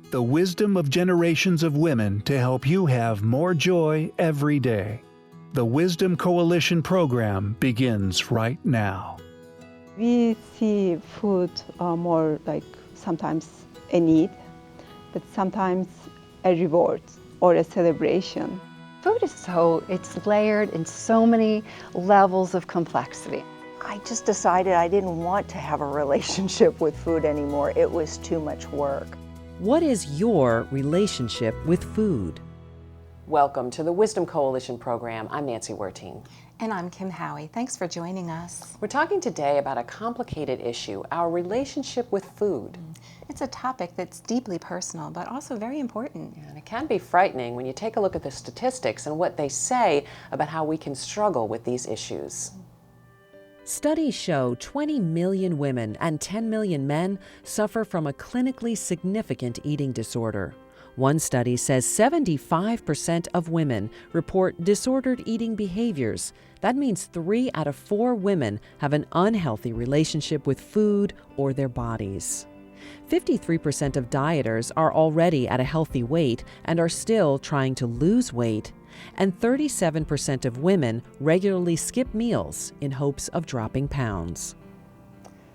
The wisdom of generations of women to help you have more joy every day. The Wisdom Coalition program begins right now. We see food more like sometimes a need, but sometimes a reward or a celebration. Food is it's layered in so many levels of complexity. I just decided I didn't want to have a relationship with food anymore. It was too much work. What is your relationship with food? Welcome to the Wisdom Coalition program. I'm Nancy Wertine. And I'm Kim Howie. Thanks for joining us. We're talking today about a complicated issue, our relationship with food. It's a topic that's deeply personal, but also very important. And it can be frightening when you take a look at the statistics and what they say about how we can struggle with these issues. Studies show 20 million women and 10 million men suffer from a clinically significant eating disorder. One study says 75% of women report disordered eating behaviors. That means 3 out of 4 women have an unhealthy relationship with food or their bodies. 53% of dieters are already at a healthy weight and are still trying to lose weight. And 37% of women regularly skip meals in hopes of dropping pounds.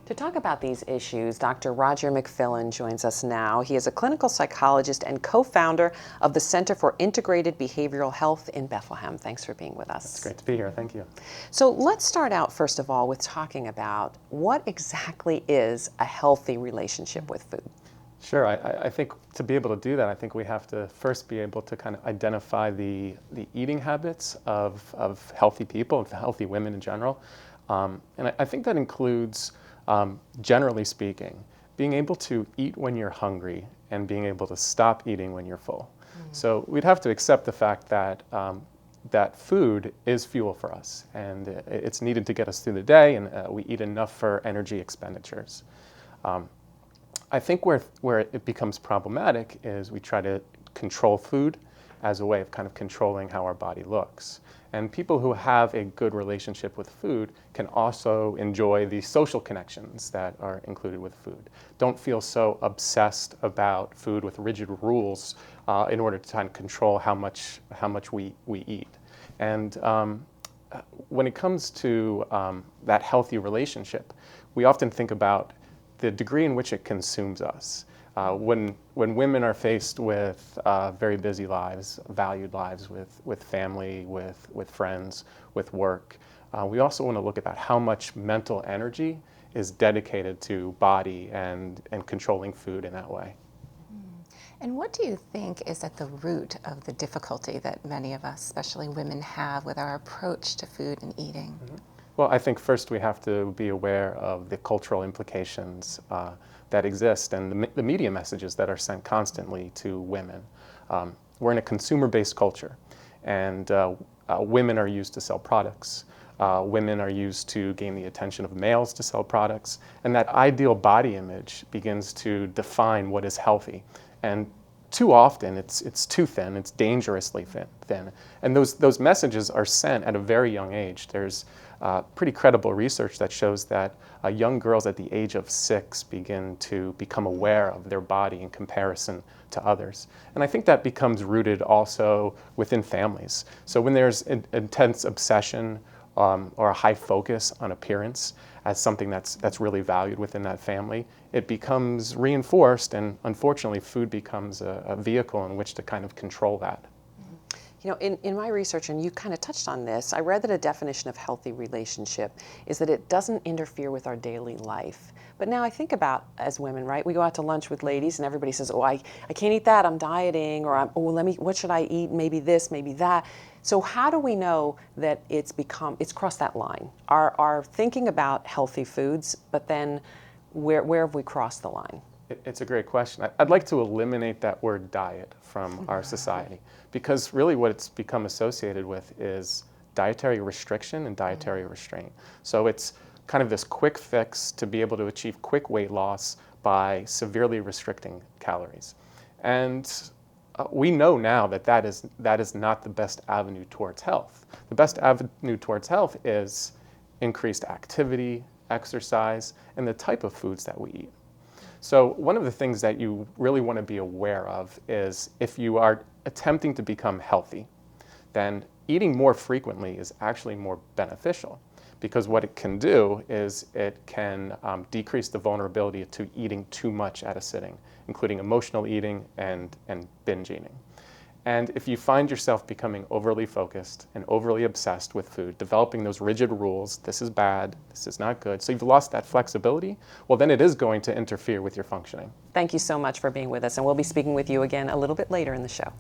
To talk about these issues, Dr. Roger McFillin joins us now. He is a clinical psychologist and co-founder of the Center for Integrated Behavioral Health in Bethlehem. Thanks for being with us. It's great to be here. Thank you. So let's start out, first of all, with talking about what exactly is a healthy relationship with food. Sure. I think to be able to do that, I think we have to first be able to kind of identify the eating habits of healthy people, of healthy women in general. And I think that includes, generally speaking, being able to eat when you're hungry and being able to stop eating when you're full. So we'd have to accept the fact that that food is fuel for us, and it's needed to get us through the day, and we eat enough for energy expenditures. I think where it becomes problematic is we try to control food as a way of kind of controlling how our body looks. And people who have a good relationship with food can also enjoy the social connections that are included with food. Don't feel so obsessed about food with rigid rules in order to kind of control how much we eat. And when it comes to that healthy relationship, we often think about the degree in which it consumes us. When women are faced with very busy lives, valued lives with family, with friends, with work, we also want to look at that, how much mental energy is dedicated to body and controlling food in that way. And what do you think is at the root of the difficulty that many of us, especially women, have with our approach to food and eating? Mm-hmm. Well, I think first we have to be aware of the cultural implications that exist and the media messages that are sent constantly to women. We're in a consumer-based culture, and women are used to sell products. Women are used to gain the attention of males to sell products, and that ideal body image begins to define what is healthy. And too often it's too thin, it's dangerously thin. And those messages are sent at a very young age. There's pretty credible research that shows that young girls at the age of 6 begin to become aware of their body in comparison to others. And I think that becomes rooted also within families. So when there's an intense obsession or a high focus on appearance as something that's really valued within that family, it becomes reinforced, and unfortunately food becomes a vehicle in which to kind of control that. You know, in my research, and you kind of touched on this, I read that a definition of healthy relationship is that it doesn't interfere with our daily life. But now I think about, as women, right, we go out to lunch with ladies and everybody says, oh, I can't eat that, I'm dieting, or what should I eat, maybe this, maybe that. So how do we know that it's crossed that line? Our thinking about healthy foods, but then where have we crossed the line? It's a great question. I'd like to eliminate that word diet from our society, because really what it's become associated with is dietary restriction and dietary restraint. So it's kind of this quick fix to be able to achieve quick weight loss by severely restricting calories. And we know now that is not the best avenue towards health. The best avenue towards health is increased activity, exercise, and the type of foods that we eat. So one of the things that you really want to be aware of is if you are attempting to become healthy, then eating more frequently is actually more beneficial, because what it can do is it can decrease the vulnerability to eating too much at a sitting, including emotional eating and binge eating. And if you find yourself becoming overly focused and overly obsessed with food, developing those rigid rules, this is bad, this is not good, so you've lost that flexibility, well then it is going to interfere with your functioning. Thank you so much for being with us, and we'll be speaking with you again a little bit later in the show.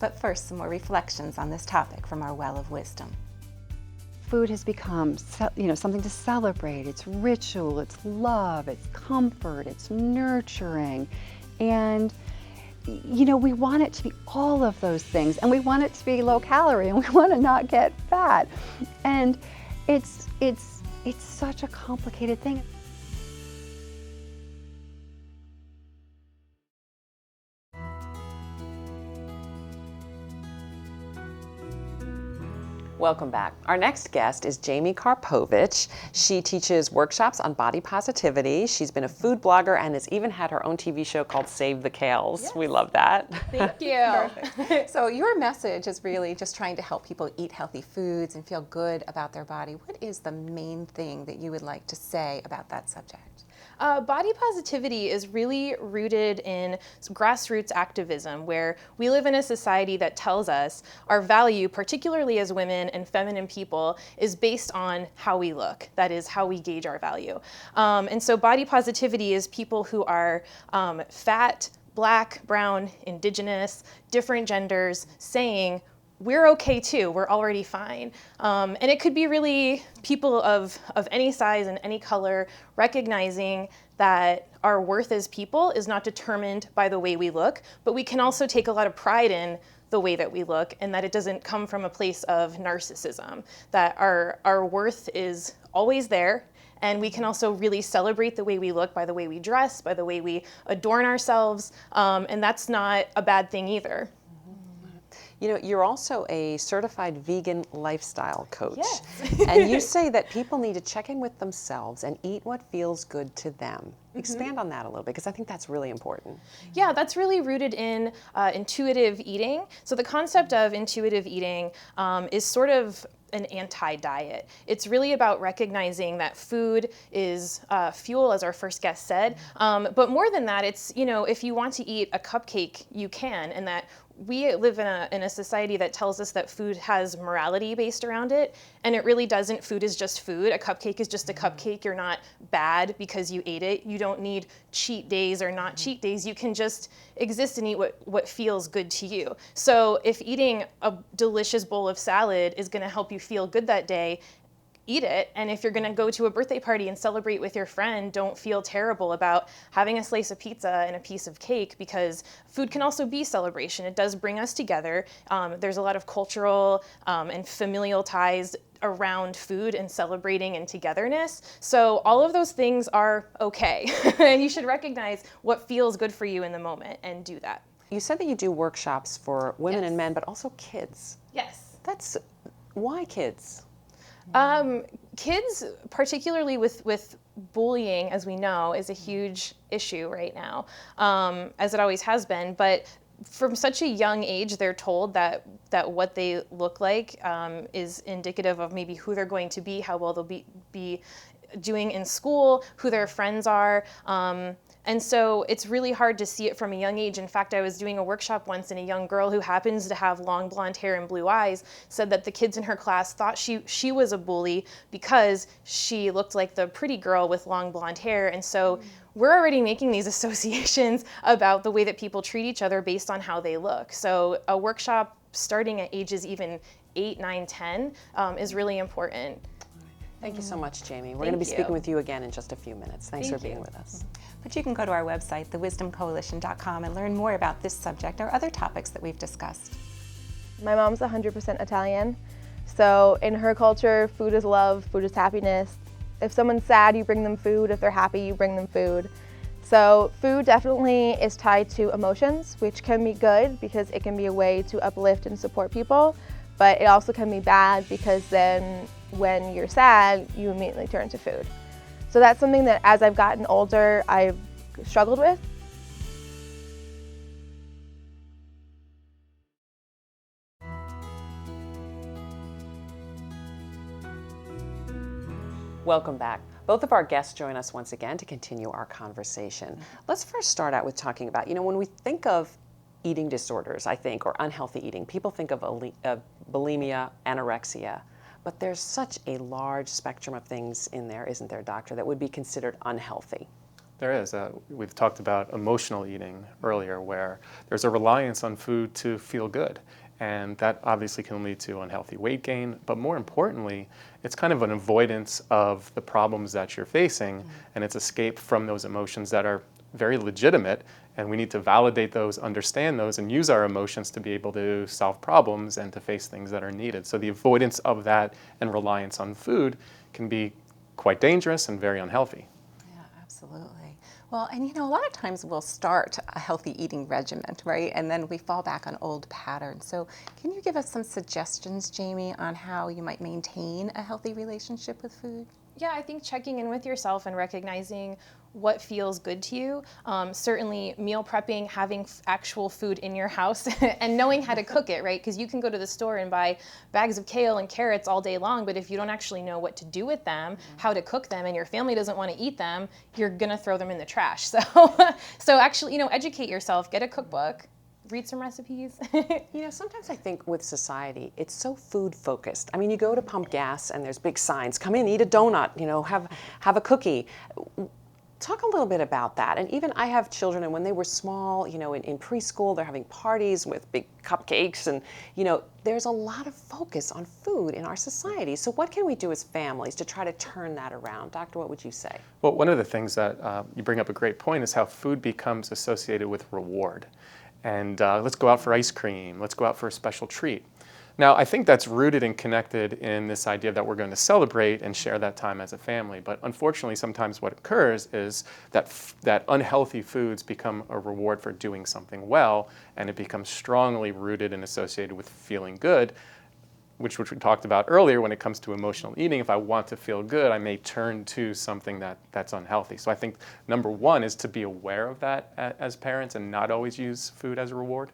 But first, some more reflections on this topic from our well of wisdom. Food has become, something to celebrate. It's ritual, it's love, it's comfort, it's nurturing. And we want it to be all of those things, and we want it to be low calorie, and we want to not get fat. And it's such a complicated thing. Welcome back. Our next guest is Jamie Karpovich. She teaches workshops on body positivity. She's been a food blogger and has even had her own TV show called Save the Kales. Yes. We love that. Thank you. So your message is really just trying to help people eat healthy foods and feel good about their body. What is the main thing that you would like to say about that subject? Body positivity is really rooted in grassroots activism, where we live in a society that tells us our value, particularly as women and feminine people, is based on how we look. That is how we gauge our value. And so body positivity is people who are fat, Black, brown, indigenous, different genders, saying, we're okay too, we're already fine. And it could be really people of any size and any color recognizing that our worth as people is not determined by the way we look, but we can also take a lot of pride in the way that we look, and that it doesn't come from a place of narcissism, that our worth is always there. And we can also really celebrate the way we look by the way we dress, by the way we adorn ourselves, and that's not a bad thing either. You're also a certified vegan lifestyle coach. Yes. And you say that people need to check in with themselves and eat what feels good to them. Expand on that a little bit, because I think that's really important. Yeah, that's really rooted in intuitive eating. So the concept of intuitive eating is sort of an anti-diet. It's really about recognizing that food is fuel, as our first guest said. But more than that, it's, if you want to eat a cupcake, you can, and that we live in a society that tells us that food has morality based around it, and it really doesn't. Food is just food. A cupcake is just a cupcake. You're not bad because you ate it. You don't need cheat days or not cheat days. You can just exist and eat what feels good to you. So if eating a delicious bowl of salad is going to help you feel good that day, eat it. And if you're going to go to a birthday party and celebrate with your friend, don't feel terrible about having a slice of pizza and a piece of cake, because food can also be celebration. It does bring us together. There's a lot of cultural and familial ties around food and celebrating and togetherness. So all of those things are okay. And you should recognize what feels good for you in the moment and do that. You said that you do workshops for women and men, but also kids. Yes. Why kids? Kids, particularly with bullying, as we know, is a huge issue right now, as it always has been. But from such a young age, they're told that what they look like is indicative of maybe who they're going to be, how well they'll be doing in school, who their friends are. And so it's really hard to see it from a young age. In fact, I was doing a workshop once, and a young girl who happens to have long blonde hair and blue eyes said that the kids in her class thought she was a bully because she looked like the pretty girl with long blonde hair. And so we're already making these associations about the way that people treat each other based on how they look. So a workshop starting at ages even 8, 9, 10 is really important. Thank you so much, Jamie. We're going to be speaking with you again in just a few minutes. Thanks for being with us. But you can go to our website, thewisdomcoalition.com, and learn more about this subject or other topics that we've discussed. My mom's 100% Italian, so in her culture, food is love, food is happiness. If someone's sad, you bring them food. If they're happy, you bring them food. So food definitely is tied to emotions, which can be good because it can be a way to uplift and support people, but it also can be bad because then when you're sad, you immediately turn to food. So that's something that as I've gotten older, I've struggled with. Welcome back. Both of our guests join us once again to continue our conversation. Let's first start out with talking about, when we think of eating disorders, I think, or unhealthy eating, people think of bulimia, anorexia, but there's such a large spectrum of things in there, isn't there, doctor, that would be considered unhealthy? There is. We've talked about emotional eating earlier, where there's a reliance on food to feel good. And that obviously can lead to unhealthy weight gain, but more importantly, it's kind of an avoidance of the problems that you're facing, and it's escape from those emotions that are very legitimate, and we need to validate those, understand those, and use our emotions to be able to solve problems and to face things that are needed. So the avoidance of that and reliance on food can be quite dangerous and very unhealthy. Yeah, absolutely. Well, and a lot of times we'll start a healthy eating regimen, right? And then we fall back on old patterns. So can you give us some suggestions, Jamie, on how you might maintain a healthy relationship with food? Yeah, I think checking in with yourself and recognizing what feels good to you. Certainly meal prepping, having actual food in your house and knowing how to cook it, right? Because you can go to the store and buy bags of kale and carrots all day long, but if you don't actually know what to do with them, how to cook them, and your family doesn't want to eat them, you're gonna throw them in the trash. So actually, educate yourself, get a cookbook, read some recipes. Sometimes I think with society, it's so food focused. I mean, you go to pump gas and there's big signs, come in, eat a donut, have a cookie. Talk a little bit about that. And even I have children, and when they were small, in preschool, they're having parties with big cupcakes, and, there's a lot of focus on food in our society. So what can we do as families to try to turn that around? Doctor, what would you say? Well, one of the things that you bring up a great point is how food becomes associated with reward. And let's go out for ice cream, let's go out for a special treat. Now, I think that's rooted and connected in this idea that we're going to celebrate and share that time as a family. But unfortunately, sometimes what occurs is that unhealthy foods become a reward for doing something well, and it becomes strongly rooted and associated with feeling good, which we talked about earlier when it comes to emotional eating. If I want to feel good, I may turn to something that's unhealthy. So I think number one is to be aware of that as parents and not always use food as a reward.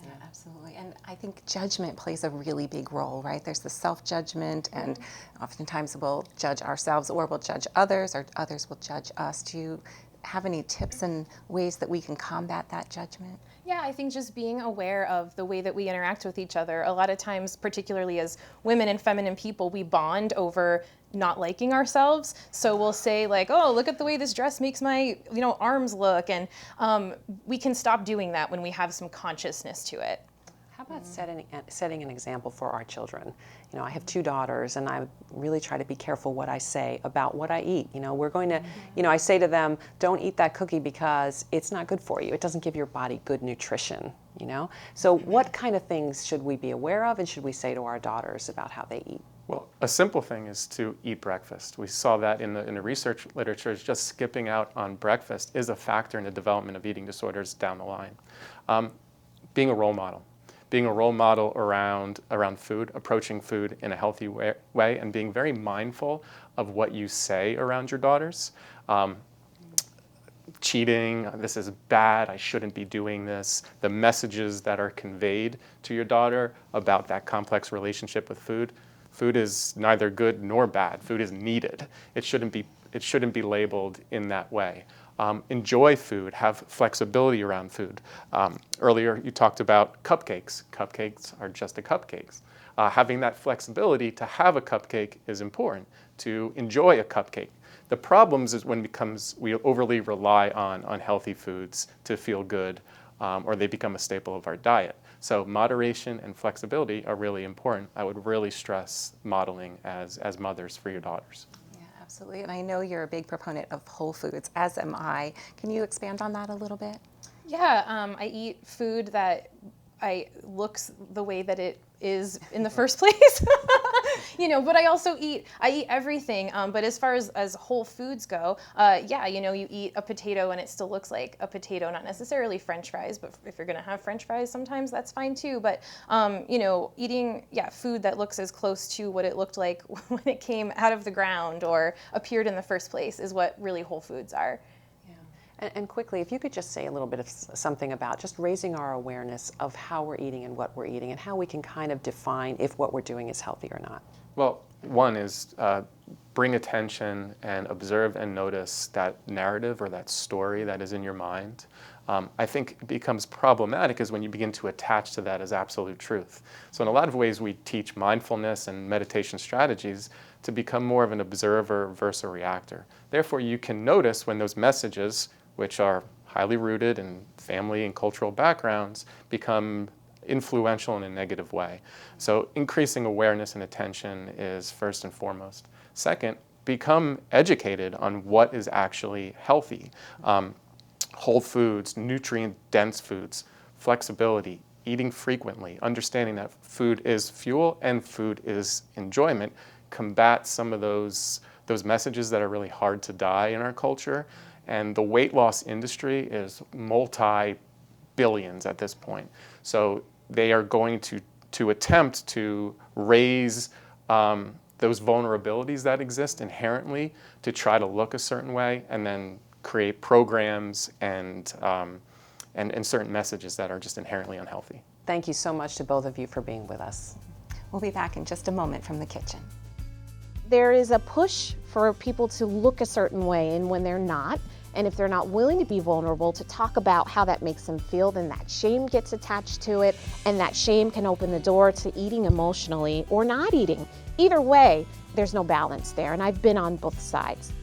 Yeah, absolutely. And I think judgment plays a really big role, right? There's the self-judgment, and oftentimes we'll judge ourselves or we'll judge others, or others will judge us. Do you have any tips and ways that we can combat that judgment? Yeah, I think just being aware of the way that we interact with each other. A lot of times, particularly as women and feminine people, we bond over not liking ourselves. So we'll say like, oh, look at the way this dress makes my arms look. And we can stop doing that when we have some consciousness to it. How about setting an example for our children? I have 2 daughters, and I really try to be careful what I say about what I eat. We're going to, I say to them, don't eat that cookie because it's not good for you. It doesn't give your body good nutrition, So what kind of things should we be aware of, and should we say to our daughters about how they eat? Well, a simple thing is to eat breakfast. We saw that in the research literature. Just skipping out on breakfast is a factor in the development of eating disorders down the line. Being a role model. Being a role model around food, approaching food in a healthy way, and being very mindful of what you say around your daughters. Cheating, this is bad, I shouldn't be doing this. The messages that are conveyed to your daughter about that complex relationship with food. Food is neither good nor bad. Food is needed. It shouldn't be labeled in that way. Enjoy food, have flexibility around food. Earlier you talked about cupcakes. Cupcakes are just a cupcakes. Having that flexibility to have a cupcake is important, to enjoy a cupcake. The problems is when we overly rely on unhealthy foods to feel good, or they become a staple of our diet. So moderation and flexibility are really important. I would really stress modeling as mothers for your daughters. Absolutely, and I know you're a big proponent of whole foods, as am I. Can you expand on that a little bit? Yeah, I eat food that looks the way that it is in the first place. But I also eat everything. But as far as whole foods go, you eat a potato and it still looks like a potato, not necessarily French fries, but if you're gonna have French fries sometimes, that's fine too. But, eating, food that looks as close to what it looked like when it came out of the ground or appeared in the first place is what really whole foods are. And quickly, if you could just say a little bit of something about just raising our awareness of how we're eating and what we're eating and how we can kind of define if what we're doing is healthy or not. Well, one is bring attention and observe and notice that narrative or that story that is in your mind. I think it becomes problematic is when you begin to attach to that as absolute truth. So in a lot of ways, we teach mindfulness and meditation strategies to become more of an observer versus a reactor. Therefore, you can notice when those messages, which are highly rooted in family and cultural backgrounds, become influential in a negative way. So increasing awareness and attention is first and foremost. Second, become educated on what is actually healthy. Whole foods, nutrient-dense foods, flexibility, eating frequently, understanding that food is fuel and food is enjoyment, combat some of those messages that are really hard to die in our culture. And the weight loss industry is multi-billions at this point. So they are going to attempt to raise those vulnerabilities that exist inherently to try to look a certain way and then create programs and certain messages that are just inherently unhealthy. Thank you so much to both of you for being with us. We'll be back in just a moment from the kitchen. There is a push for people to look a certain way, and when they're not, and if they're not willing to be vulnerable, to talk about how that makes them feel, then that shame gets attached to it, and that shame can open the door to eating emotionally or not eating. Either way, there's no balance there, and I've been on both sides.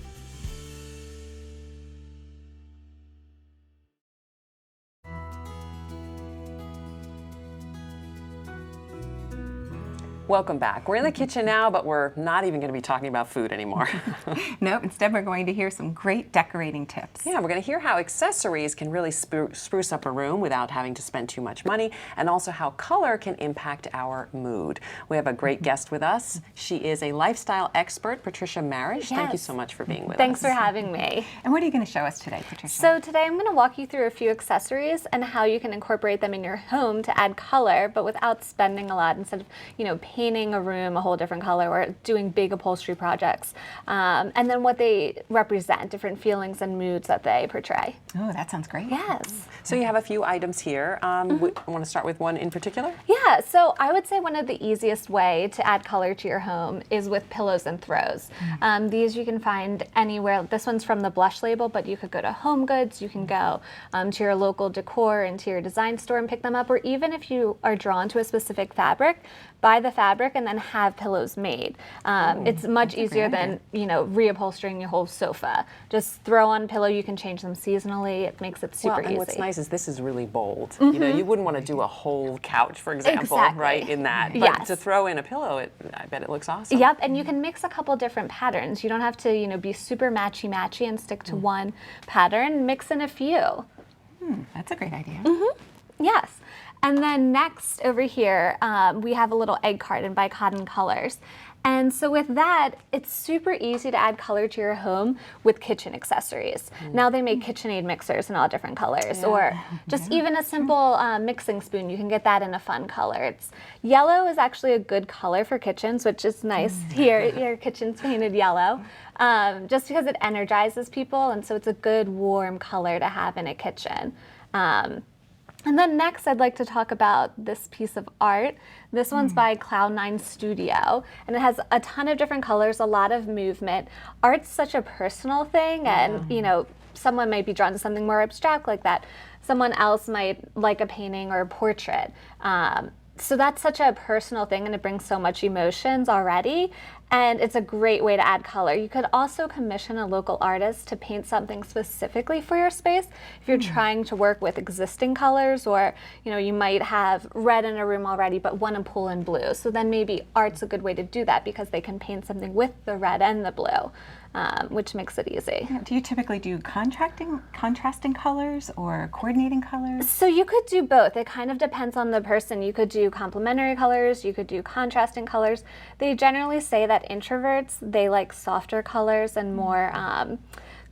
Welcome back. We're in the kitchen now, but we're not even going to be talking about food anymore. Nope, instead we're going to hear some great decorating tips. Yeah, we're going to hear how accessories can really spruce up a room without having to spend too much money, and also how color can impact our mood. We have a great guest with us. She is a lifestyle expert, Patricia Marish. Thank you so much for being with us. Thanks for having me. And what are you going to show us today, Patricia? So today I'm going to walk you through a few accessories and how you can incorporate them in your home to add color, but without spending a lot. Instead of, painting a room a whole different color or doing big upholstery projects. And then what they represent, different feelings and moods that they portray. Oh, that sounds great. Yes. So you have a few items here. I want to start with one in particular? Yeah, so I would say one of the easiest way to add color to your home is with pillows and throws. These you can find anywhere. This one's from the Blush label, but you could go to Home Goods, you can go to your local decor, interior design store and pick them up, or even if you are drawn to a specific fabric, buy the fabric and then have pillows made. It's much easier than reupholstering your whole sofa. Just throw on a pillow. You can change them seasonally. It makes it super easy. And what's nice is this is really bold. You wouldn't want to do a whole couch, for example, right, in that. But to throw in a pillow, I bet it looks awesome. Yep, and you can mix a couple different patterns. You don't have to, be super matchy-matchy and stick to one pattern. Mix in a few. That's a great idea. Yes. And then next over here, we have a little egg carton by Cotton Colors. And so with that, it's super easy to add color to your home with kitchen accessories. Now they make KitchenAid mixers in all different colors, or just even a simple mixing spoon. You can get that in a fun color. Yellow is actually a good color for kitchens, which is nice. Here, your kitchen's painted yellow, just because it energizes people, and so it's a good warm color to have in a kitchen. And then next, I'd like to talk about this piece of art. This one's by Cloud9 Studio, and it has a ton of different colors, a lot of movement. Art's such a personal thing, and someone might be drawn to something more abstract like that. Someone else might like a painting or a portrait. So that's such a personal thing, and it brings so much emotions already, and it's a great way to add color. You could also commission a local artist to paint something specifically for your space if you're trying to work with existing colors, or you might have red in a room already but want to pull in blue. So then maybe art's a good way to do that because they can paint something with the red and the blue. Which makes it easy. Do you typically do contrasting colors or coordinating colors? So you could do both. It kind of depends on the person. You could do complementary colors, you could do contrasting colors. They generally say that introverts, they like softer colors and more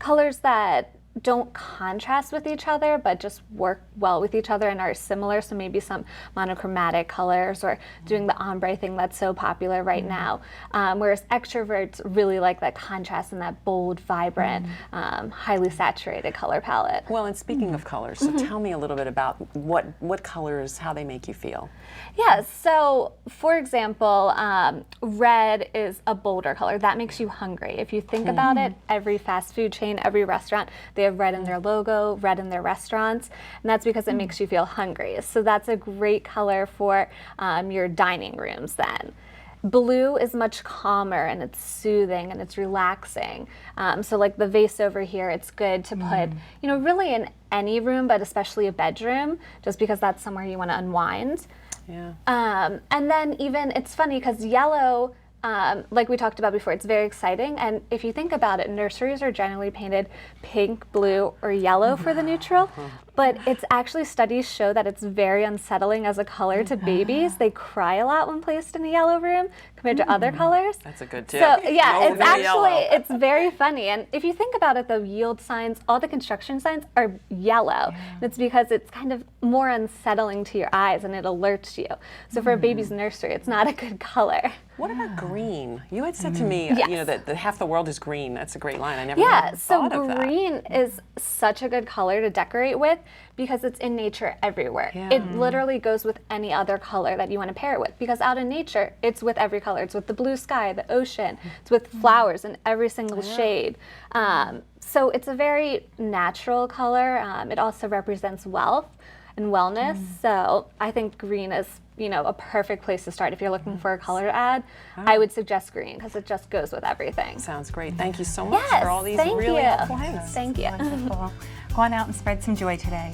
colors that don't contrast with each other, but just work well with each other and are similar. So maybe some monochromatic colors, or doing the ombre thing that's so popular right now. Whereas extroverts really like that contrast and that bold, vibrant, highly saturated color palette. Well, and speaking of colors, so tell me a little bit about what colors, how they make you feel. Yeah, so for example, red is a bolder color. That makes you hungry. If you think about it, every fast food chain, every restaurant, they have red in their logo, red in their restaurants, and that's because it makes you feel hungry. So that's a great color for your dining rooms then. Blue is much calmer and it's soothing and it's relaxing. So like the vase over here, it's good to put, you know, really in any room, but especially a bedroom, just because that's somewhere you want to unwind. Yeah. And then even, it's funny because yellow, like we talked about before, it's very exciting. And if you think about it, nurseries are generally painted pink, blue, or yellow for the neutral. But it's actually, studies show that it's very unsettling as a color to babies. They cry a lot when placed in a yellow room compared to other colors. That's a good tip. So yeah, No, it's no actually, yellow. it's very funny. And if you think about it, the yield signs, all the construction signs are yellow. And it's because it's kind of more unsettling to your eyes and it alerts you. So for a baby's nursery, it's not a good color. What about green? You had said to me, Yes. you know, that half the world is green. That's a great line. I never Yeah, so thought of that. green is such a good color to decorate with because it's in nature everywhere. Yeah. It literally goes with any other color that you want to pair it with, because out in nature, it's with every color. It's with the blue sky, the ocean, it's with flowers in every single shade. So it's a very natural color. It also represents wealth and wellness. So I think green is, you know, a perfect place to start. If you're looking for a color to add, I would suggest green because it just goes with everything. Sounds great. Thank you so much Yes, for all these thank really you. helpful hints. Thank you. Wonderful. Go on out and spread some joy today.